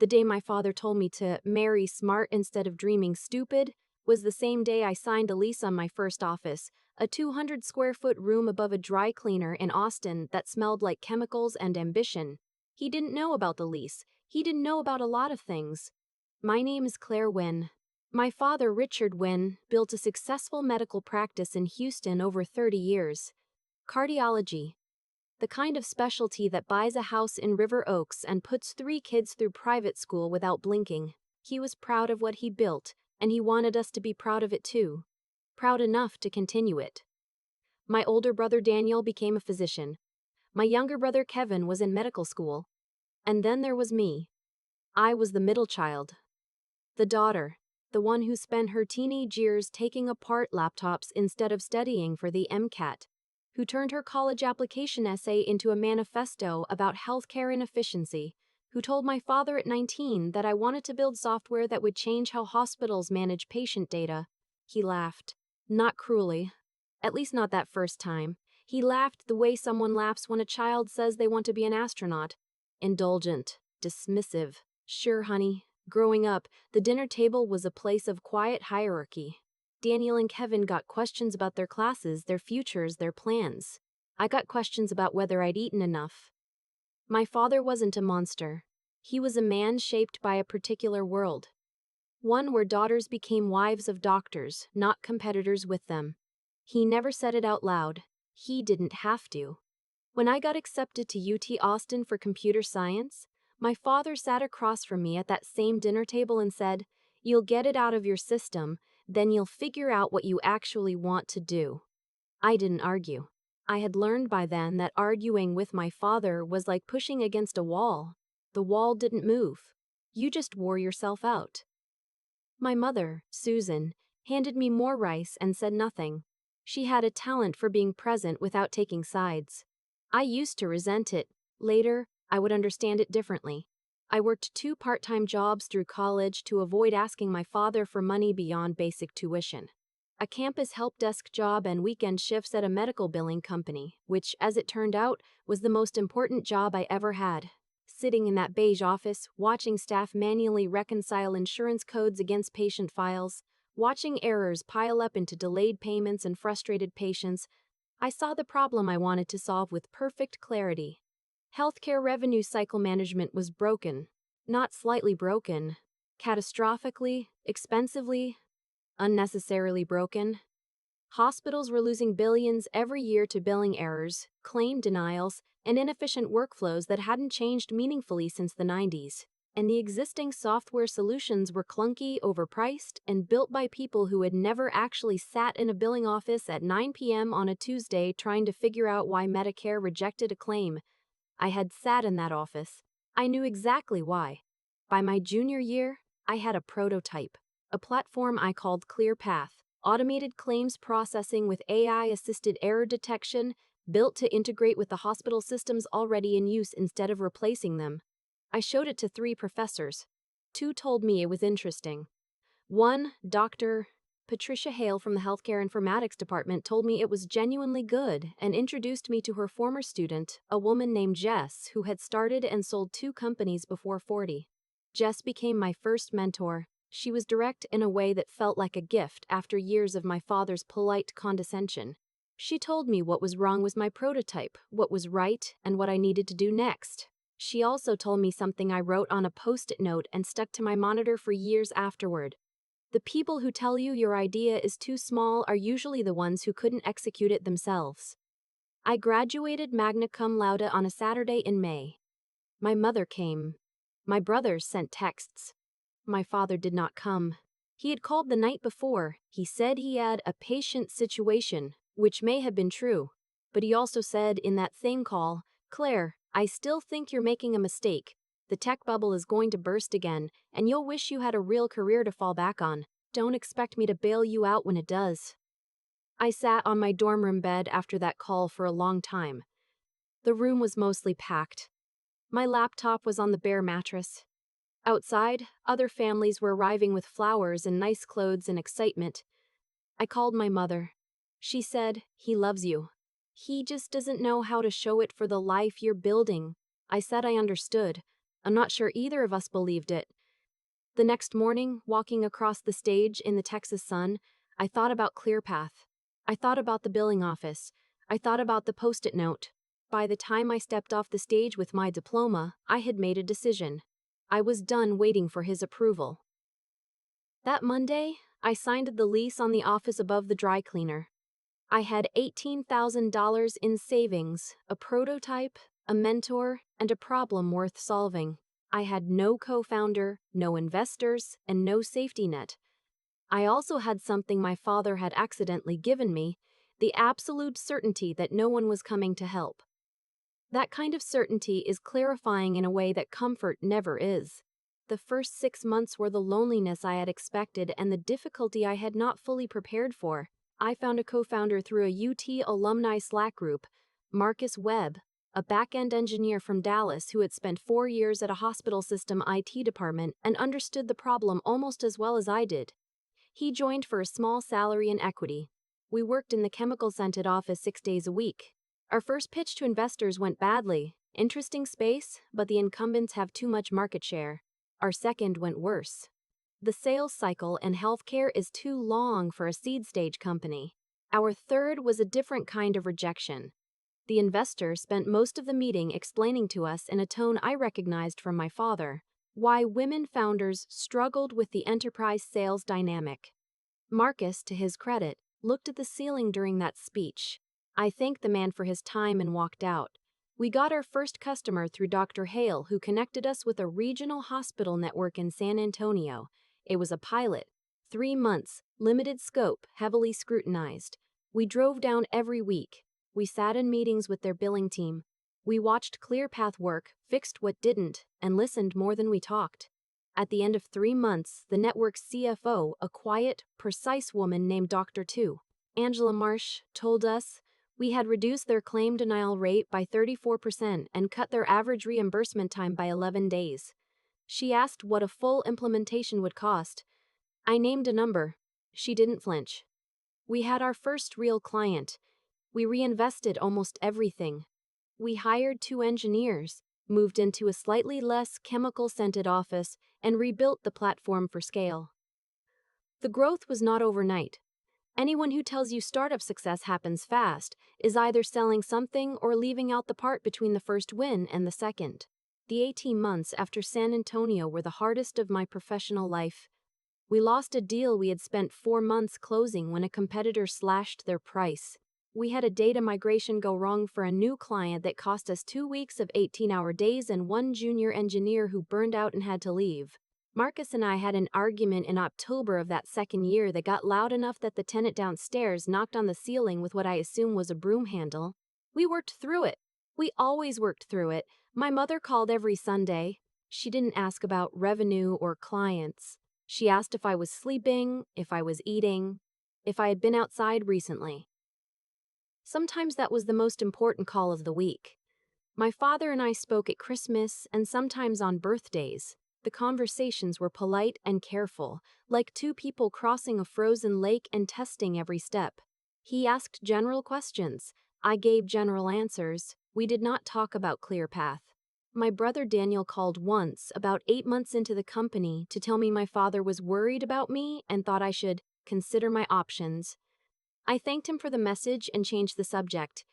The day my father told me to marry smart instead of dreaming stupid was the same day I signed a lease on my first office, a 200 square foot room above a dry cleaner in Austin that smelled like chemicals and ambition. He didn't know about the lease. He didn't know about a lot of things. My name is Claire Wynn. My father, Richard Wynn, built a successful medical practice in Houston over 30 years. Cardiology. The kind of specialty that buys a house in River Oaks and puts 3 kids through private school without blinking. He was proud of what he built, and he wanted us to be proud of it too. Proud enough to continue it. My older brother Daniel became a physician. My younger brother Kevin was in medical school. And then there was me. I was the middle child. The daughter. The one who spent her teenage years taking apart laptops instead of studying for the MCAT. Who turned her college application essay into a manifesto about healthcare inefficiency, who told my father at 19 that I wanted to build software that would change how hospitals manage patient data. He laughed. Not cruelly. At least not that first time. He laughed the way someone laughs when a child says they want to be an astronaut. Indulgent. Dismissive. Sure, honey. Growing up, the dinner table was a place of quiet hierarchy. Daniel and Kevin got questions about their classes, their futures, their plans. I got questions about whether I'd eaten enough. My father wasn't a monster. He was a man shaped by a particular world. One where daughters became wives of doctors, not competitors with them. He never said it out loud. He didn't have to. When I got accepted to UT Austin for computer science, my father sat across from me at that same dinner table and said, "You'll get it out of your system, then you'll figure out what you actually want to do." I didn't argue. I had learned by then that arguing with my father was like pushing against a wall. The wall didn't move. You just wore yourself out. My mother, Susan, handed me more rice and said nothing. She had a talent for being present without taking sides. I used to resent it. Later, I would understand it differently. I worked 2 part-time jobs through college to avoid asking my father for money beyond basic tuition. A campus help desk job and weekend shifts at a medical billing company, which, as it turned out, was the most important job I ever had. Sitting in that beige office, watching staff manually reconcile insurance codes against patient files, watching errors pile up into delayed payments and frustrated patients, I saw the problem I wanted to solve with perfect clarity. Healthcare revenue cycle management was broken, not slightly broken, catastrophically, expensively, unnecessarily broken. Hospitals were losing billions every year to billing errors, claim denials, and inefficient workflows that hadn't changed meaningfully since the 90s. And the existing software solutions were clunky, overpriced, and built by people who had never actually sat in a billing office at 9 p.m. on a Tuesday trying to figure out why Medicare rejected a claim. I had sat in that office. I knew exactly why. By my junior year, I had a prototype, a platform I called ClearPath, automated claims processing with AI-assisted error detection, built to integrate with the hospital systems already in use instead of replacing them. I showed it to 3 professors. 2 told me it was interesting. One, Dr. Patricia Hale from the Healthcare Informatics Department, told me it was genuinely good and introduced me to her former student, a woman named Jess, who had started and sold 2 companies before 40. Jess became my first mentor. She was direct in a way that felt like a gift after years of my father's polite condescension. She told me what was wrong with my prototype, what was right, and what I needed to do next. She also told me something I wrote on a post-it note and stuck to my monitor for years afterward. The people who tell you your idea is too small are usually the ones who couldn't execute it themselves. I graduated magna cum laude on a Saturday in May. My mother came. My brothers sent texts. My father did not come. He had called the night before. He said he had a patient situation, which may have been true. But he also said in that same call, "Claire, I still think you're making a mistake. The tech bubble is going to burst again, and you'll wish you had a real career to fall back on. Don't expect me to bail you out when it does." I sat on my dorm room bed after that call for a long time. The room was mostly packed. My laptop was on the bare mattress. Outside, other families were arriving with flowers and nice clothes and excitement. I called my mother. She said, "He loves you. He just doesn't know how to show it for the life you're building." I said I understood. I'm not sure either of us believed it. The next morning, walking across the stage in the Texas sun, I thought about ClearPath. I thought about the billing office. I thought about the post-it note. By the time I stepped off the stage with my diploma, I had made a decision. I was done waiting for his approval. That Monday, I signed the lease on the office above the dry cleaner. I had $18,000 in savings, a prototype, a mentor, and a problem worth solving. I had no co-founder, no investors, and no safety net. I also had something my father had accidentally given me, the absolute certainty that no one was coming to help. That kind of certainty is clarifying in a way that comfort never is. The first 6 months were the loneliness I had expected and the difficulty I had not fully prepared for. I found a co-founder through a UT alumni Slack group, Marcus Webb, a back-end engineer from Dallas who had spent 4 years at a hospital system IT department and understood the problem almost as well as I did. He joined for a small salary and equity. We worked in the chemical-scented office 6 days a week. Our first pitch to investors went badly. Interesting space, but the incumbents have too much market share. Our second went worse. The sales cycle in healthcare is too long for a seed stage company. Our third was a different kind of rejection. The investor spent most of the meeting explaining to us in a tone I recognized from my father why women founders struggled with the enterprise sales dynamic. Marcus, to his credit, looked at the ceiling during that speech. I thanked the man for his time and walked out. We got our first customer through Dr. Hale, who connected us with a regional hospital network in San Antonio. It was a pilot. 3 months, limited scope, heavily scrutinized. We drove down every week. We sat in meetings with their billing team. We watched ClearPath work, fixed what didn't, and listened more than we talked. At the end of 3 months, the network's CFO, a quiet, precise woman named Dr. Two, Angela Marsh, told us we had reduced their claim denial rate by 34% and cut their average reimbursement time by 11 days. She asked what a full implementation would cost. I named a number. She didn't flinch. We had our first real client. We reinvested almost everything. We hired 2 engineers, moved into a slightly less chemical-scented office, and rebuilt the platform for scale. The growth was not overnight. Anyone who tells you startup success happens fast is either selling something or leaving out the part between the first win and the second. The 18 months after San Antonio were the hardest of my professional life. We lost a deal we had spent 4 months closing when a competitor slashed their price. We had a data migration go wrong for a new client that cost us 2 weeks of 18-hour days and 1 junior engineer who burned out and had to leave. Marcus and I had an argument in October of that second year that got loud enough that the tenant downstairs knocked on the ceiling with what I assume was a broom handle. We worked through it. We always worked through it. My mother called every Sunday. She didn't ask about revenue or clients. She asked if I was sleeping, if I was eating, if I had been outside recently. Sometimes that was the most important call of the week. My father and I spoke at Christmas and sometimes on birthdays. The conversations were polite and careful, like 2 people crossing a frozen lake and testing every step. He asked general questions. I gave general answers. We did not talk about ClearPath. My brother Daniel called once, about 8 months into the company, to tell me my father was worried about me and thought I should consider my options. I thanked him for the message and changed the subject.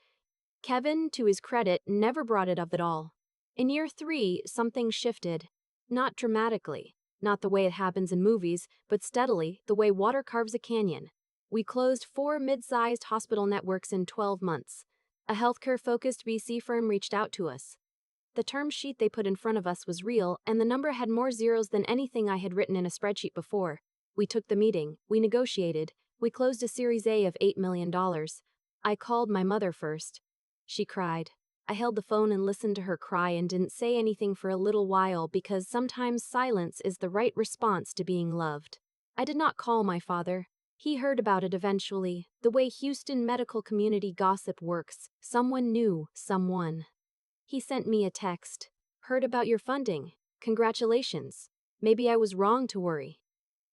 Kevin, to his credit, never brought it up at all. In year 3, something shifted. Not dramatically, not the way it happens in movies, but steadily, the way water carves a canyon. We closed 4 mid-sized hospital networks in 12 months. A healthcare-focused VC firm reached out to us. The term sheet they put in front of us was real, and the number had more zeros than anything I had written in a spreadsheet before. We took the meeting, we negotiated, we closed a Series A of $8 million. I called my mother first. She cried. I held the phone and listened to her cry and didn't say anything for a little while because sometimes silence is the right response to being loved. I did not call my father. He heard about it eventually, the way Houston medical community gossip works. Someone knew someone. He sent me a text. Heard about your funding. Congratulations. Maybe I was wrong to worry.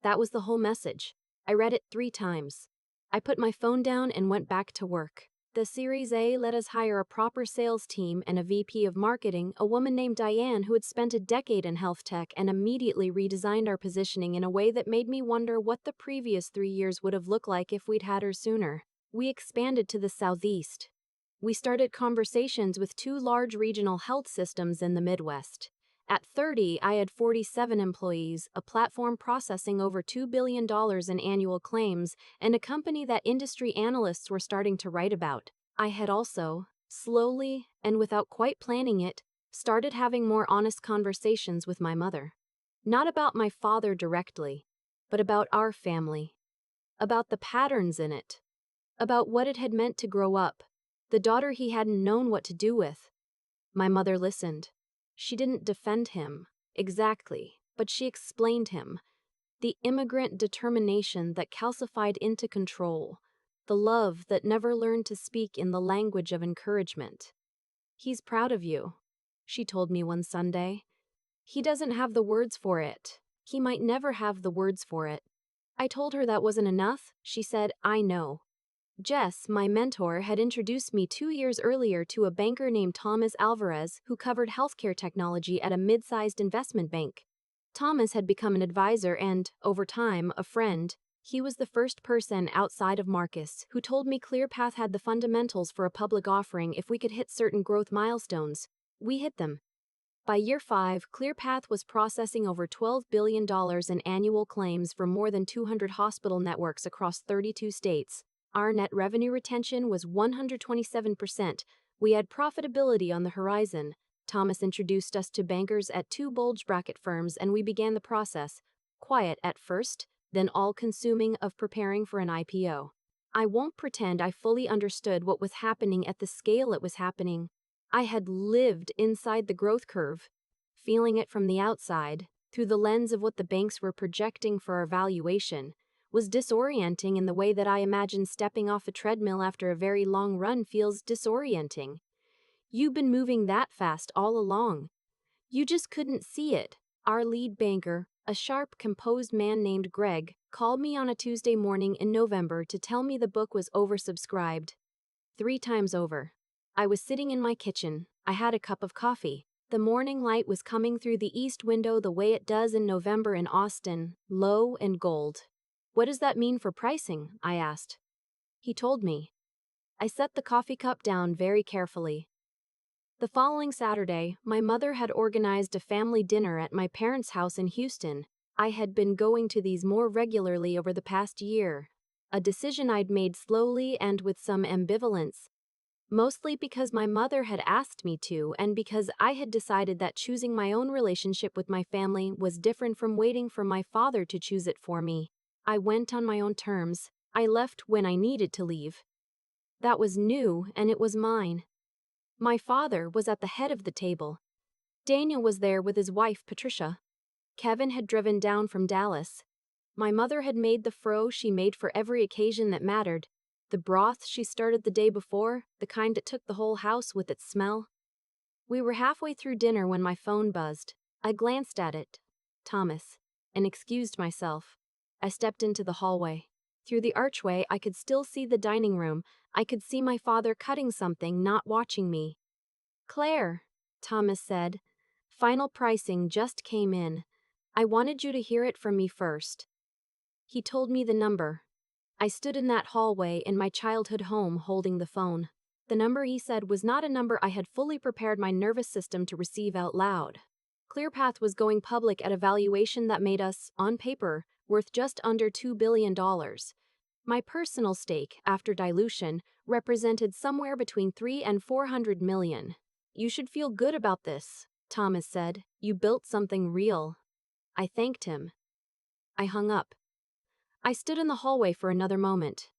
That was the whole message. I read it 3 times. I put my phone down and went back to work. The Series A let us hire a proper sales team and a VP of marketing, a woman named Diane who had spent a decade in health tech and immediately redesigned our positioning in a way that made me wonder what the previous 3 years would have looked like if we'd had her sooner. We expanded to the southeast. We started conversations with 2 large regional health systems in the Midwest. At 30, I had 47 employees, a platform processing over $2 billion in annual claims, and a company that industry analysts were starting to write about. I had also, slowly and without quite planning it, started having more honest conversations with my mother. Not about my father directly, but about our family. About the patterns in it. About what it had meant to grow up, the daughter he hadn't known what to do with. My mother listened. She didn't defend him, exactly, but she explained him. The immigrant determination that calcified into control. The love that never learned to speak in the language of encouragement. "He's proud of you," she told me one Sunday. "He doesn't have the words for it. He might never have the words for it." I told her that wasn't enough. She said, "I know." Jess, my mentor, had introduced me 2 years earlier to a banker named Thomas Alvarez who covered healthcare technology at a mid-sized investment bank. Thomas had become an advisor and, over time, a friend. He was the first person outside of Marcus who told me ClearPath had the fundamentals for a public offering if we could hit certain growth milestones. We hit them. By year 5, ClearPath was processing over $12 billion in annual claims for more than 200 hospital networks across 32 states. Our net revenue retention was 127%. We had profitability on the horizon. Thomas introduced us to bankers at 2 bulge bracket firms and we began the process, quiet at first, then all-consuming, of preparing for an IPO. I won't pretend I fully understood what was happening at the scale it was happening. I had lived inside the growth curve, feeling it from the outside, through the lens of what the banks were projecting for our valuation. Was disorienting in the way that I imagine stepping off a treadmill after a very long run feels disorienting. You've been moving that fast all along. You just couldn't see it. Our lead banker, a sharp, composed man named Greg, called me on a Tuesday morning in November to tell me the book was oversubscribed. 3 times over. I was sitting in my kitchen. I had a cup of coffee. The morning light was coming through the east window the way it does in November in Austin, low and gold. "What does that mean for pricing?" I asked. He told me. I set the coffee cup down very carefully. The following Saturday, my mother had organized a family dinner at my parents' house in Houston. I had been going to these more regularly over the past year, a decision I'd made slowly and with some ambivalence. Mostly because my mother had asked me to and because I had decided that choosing my own relationship with my family was different from waiting for my father to choose it for me. I went on my own terms. I left when I needed to leave. That was new, and it was mine. My father was at the head of the table. Daniel was there with his wife, Patricia. Kevin had driven down from Dallas. My mother had made the fro she made for every occasion that mattered. The broth she started the day before, the kind that took the whole house with its smell. We were halfway through dinner when my phone buzzed. I glanced at it. Thomas. And excused myself. I stepped into the hallway. Through the archway, I could still see the dining room. I could see my father cutting something, not watching me. "Claire," Thomas said. "Final pricing just came in. I wanted you to hear it from me first." He told me the number. I stood in that hallway in my childhood home holding the phone. The number he said was not a number I had fully prepared my nervous system to receive out loud. ClearPath was going public at a valuation that made us, on paper, worth just under $2 billion. My personal stake, after dilution, represented somewhere between $300 and $400 million. "You should feel good about this," Thomas said. "You built something real." I thanked him. I hung up. I stood in the hallway for another moment.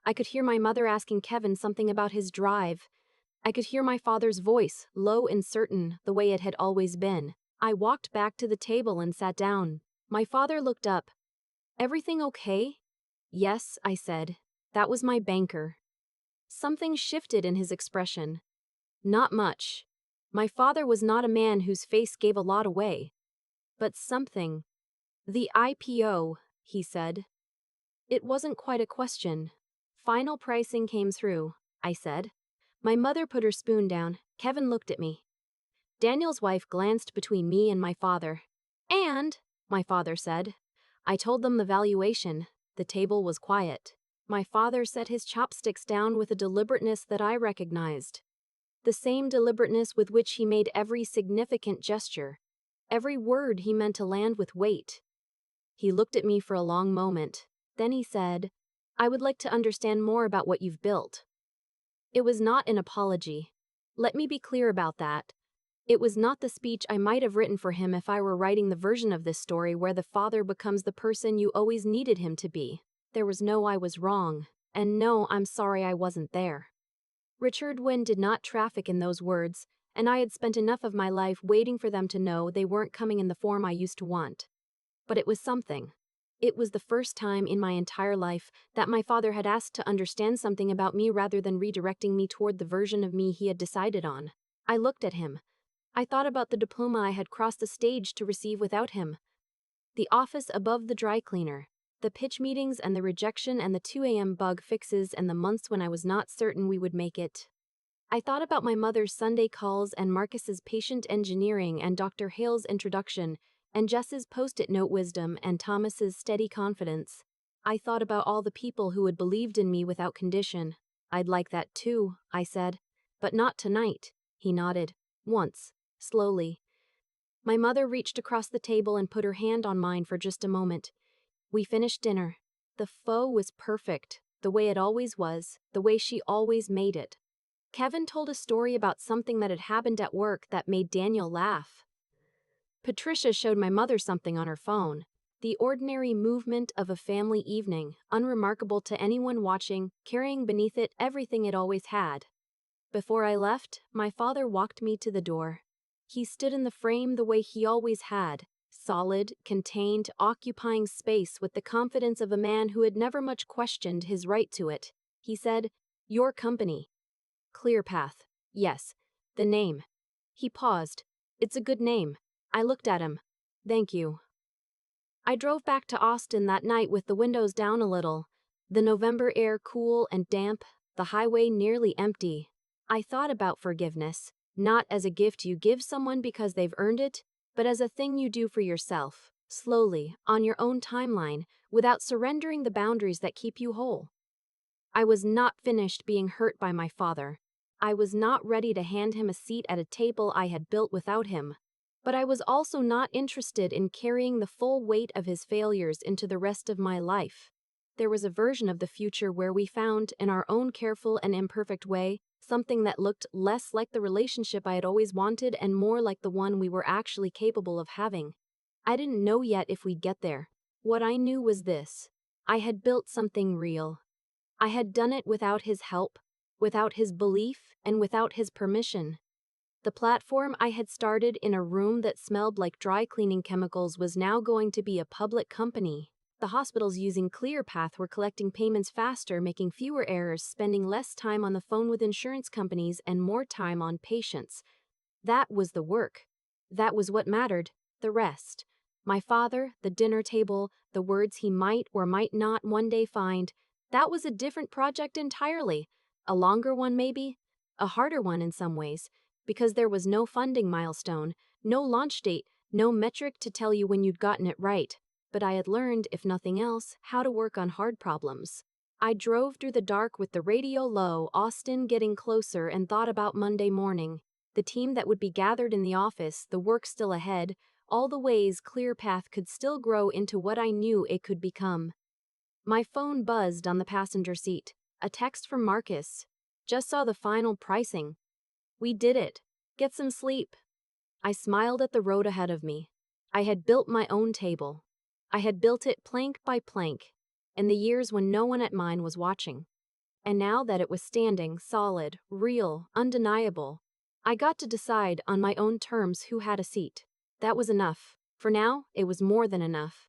I could hear my mother asking Kevin something about his drive. I could hear my father's voice, low and certain, the way it had always been. I walked back to the table and sat down. My father looked up. "Everything okay?" "Yes," I said. That was my banker. Something shifted in his expression. Not much. My father was not a man whose face gave a lot away. But something. "The IPO," he said. It wasn't quite a question. Final pricing came through. I said. My mother put her spoon down. Kevin looked at me. Daniel's wife glanced between me and my father. And, my father said. I told them the valuation. The table was quiet. My father set his chopsticks down with a deliberateness that I recognized. The same deliberateness with which he made every significant gesture. Every word he meant to land with weight. He looked at me for a long moment. Then he said, I would like to understand more about what you've built. It was not an apology. Let me be clear about that. It was not the speech I might have written for him if I were writing the version of this story where the father becomes the person you always needed him to be. There was no I was wrong, and no I'm sorry I wasn't there. Richard Wynne did not traffic in those words, and I had spent enough of my life waiting for them to know they weren't coming in the form I used to want. But it was something. It was the first time in my entire life that my father had asked to understand something about me rather than redirecting me toward the version of me he had decided on. I looked at him. I thought about the diploma I had crossed the stage to receive without him. The office above the dry cleaner. The pitch meetings and the rejection and the 2 a.m. bug fixes and the months when I was not certain we would make it. I thought about my mother's Sunday calls and Marcus's patient engineering and Dr. Hale's introduction and Jess's post-it note wisdom and Thomas's steady confidence. I thought about all the people who had believed in me without condition. I'd like that too, I said. But not tonight, he nodded. Once. Slowly. My mother reached across the table and put her hand on mine for just a moment. We finished dinner. The pho was perfect, the way it always was, the way she always made it. Kevin told a story about something that had happened at work that made Daniel laugh. Patricia showed my mother something on her phone. The ordinary movement of a family evening, unremarkable to anyone watching, carrying beneath it everything it always had. Before I left, my father walked me to the door. He stood in the frame the way he always had, solid, contained, occupying space with the confidence of a man who had never much questioned his right to it. He said, Your company. ClearPath. Yes. The name. He paused. It's a good name. I looked at him. Thank you. I drove back to Austin that night with the windows down a little. The November air cool and damp, the highway nearly empty. I thought about forgiveness. Not as a gift you give someone because they've earned it, but as a thing you do for yourself, slowly, on your own timeline, without surrendering the boundaries that keep you whole. I was not finished being hurt by my father. I was not ready to hand him a seat at a table I had built without him. But I was also not interested in carrying the full weight of his failures into the rest of my life. There was a version of the future where we found, in our own careful and imperfect way, something that looked less like the relationship I had always wanted and more like the one we were actually capable of having. I didn't know yet if we'd get there. What I knew was this. I had built something real. I had done it without his help, without his belief, and without his permission. The platform I had started in a room that smelled like dry cleaning chemicals was now going to be a public company. The hospitals using ClearPath were collecting payments faster, making fewer errors, spending less time on the phone with insurance companies and more time on patients. That was the work. That was what mattered. The rest. My father, the dinner table, the words he might or might not one day find. That was a different project entirely. A longer one maybe. A harder one in some ways. Because there was no funding milestone, no launch date, no metric to tell you when you'd gotten it right. But I had learned, if nothing else, how to work on hard problems. I drove through the dark with the radio low, Austin getting closer, and thought about Monday morning. The team that would be gathered in the office, the work still ahead, all the ways ClearPath could still grow into what I knew it could become. My phone buzzed on the passenger seat. A text from Marcus. Just saw the final pricing. We did it. Get some sleep. I smiled at the road ahead of me. I had built my own table. I had built it plank by plank, in the years when no one at mine was watching. And now that it was standing, solid, real, undeniable, I got to decide on my own terms who had a seat. That was enough. For now, it was more than enough.